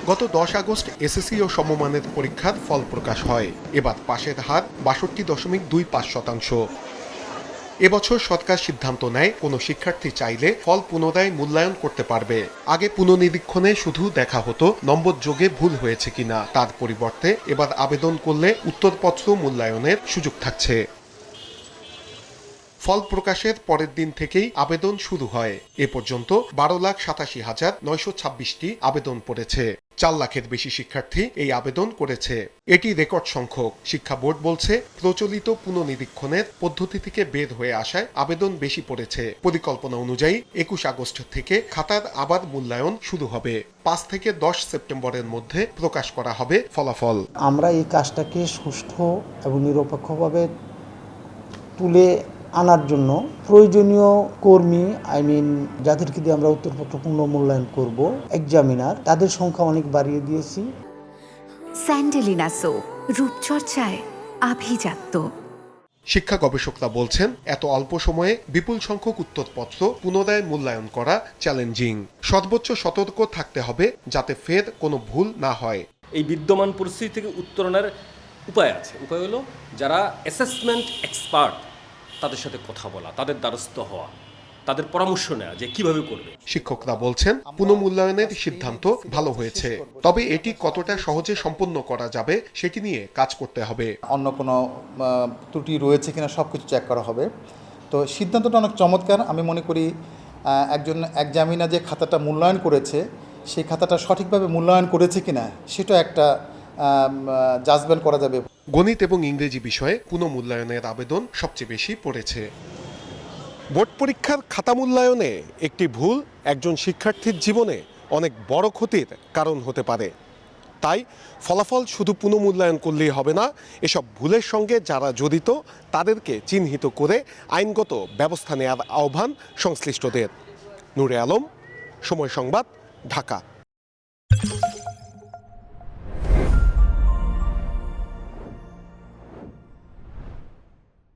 গত 10 August SSC ও সমমানের পরীক্ষার ফল প্রকাশ হয়। এবার পাশের হার ৬২.25%। এবছর সরকার সিদ্ধান্ত নেয় কোনো শিক্ষার্থী চাইলে ফল পুনরায় মূল্যায়ন করতে পারবে। আগে পুনর্নিরীক্ষণে শুধু দেখা হতো নম্বর যোগে ভুল হয়েছে কিনা, তার পরিবর্তে এবার আবেদন করলে উত্তরপত্র মূল্যায়নের সুযোগ থাকছে। ফল প্রকাশের পরের দিন থেকেই আবেদন শুরু হয়। এ পর্যন্ত ১২,৮৭,৯২৬টি আবেদন পড়েছে। ৪ লাখের বেশি শিক্ষার্থী এই আবেদন করেছে। এটি রেকর্ড সংখ্যক। শিক্ষা বোর্ড বলছে, প্রচলিত পুনর্নিরীক্ষণের পদ্ধতি থেকে বের হয়ে আসায় আবেদন বেশি পড়েছে। পরিকল্পনা অনুযায়ী ২১ আগস্ট থেকে খাতার আবার মূল্যায়ন শুরু হবে। ৫ থেকে ১০ সেপ্টেম্বরের মধ্যে প্রকাশ করা হবে ফলাফল। আমরা এই কাজটাকে সুষ্ঠু এবং নিরপেক্ষভাবে তুলে আনার জন্য প্রয়োজনীয় কর্মী যাদেরকে দিয়ে আমরা উত্তরপত্র পুনর্মূল্যায়ন করব, এক্সামিনার, তাদের সংখ্যা অনেক বাড়িয়ে দিয়েছি। স্যান্ডেলিনা সো, রূপচর্চায় আভিজাত্য। শিক্ষা গবেষকরা বলছেন, এত অল্প সময়ে বিপুল সংখ্যক উত্তরপত্র পুনরায় মূল্যায়ন করা চ্যালেঞ্জিং। সর্বোচ্চ সতর্ক থাকতে হবে যাতে ফের কোনো ভুল না হয়। এই বিদ্যমান পরিস্থিতি থেকে উত্তরণের উপায় আছে। উপায় হলো যারা অ্যাসেসমেন্ট এক্সপার্ট তাদের সাথে কথা বলা, তাদের দ্বারস্থ হওয়া, তাদের পরামর্শ নেওয়া যে কিভাবে করবে। শিক্ষকরা বলছেন, পুনর্মূল্যায়নের সিদ্ধান্ত ভালো হয়েছে, তবে এটি কতটা সহজে সম্পন্ন করা যাবে সেটি নিয়ে কাজ করতে হবে। অন্য কোনো ত্রুটি রয়েছে কিনা সবকিছু চেক করা হবে। তো সিদ্ধান্তটা অনেক চমৎকার। আমি মনে করি একজন এক্সামিনার যে খাতাটা মূল্যায়ন করেছে সেই খাতাটা সঠিকভাবে মূল্যায়ন করেছে কিনা সেটা একটা জাজমেন্ট করা যাবে। গণিত এবং ইংরেজি বিষয়ে পুনর্মূল্যায়নের আবেদন সবচেয়ে বেশি পড়েছে। বোর্ড পরীক্ষার খাতা মূল্যায়নে একটি ভুল একজন শিক্ষার্থীর জীবনে অনেক বড় ক্ষতির কারণ হতে পারে। তাই ফলাফল শুধু পুনর্মূল্যায়ন করলেই হবে না, এসব ভুলের সঙ্গে যারা জড়িত তাদেরকে চিহ্নিত করে আইনগত ব্যবস্থা নেওয়ার আহ্বান সংশ্লিষ্টদের। নূরে আলম, সময় সংবাদ, ঢাকা।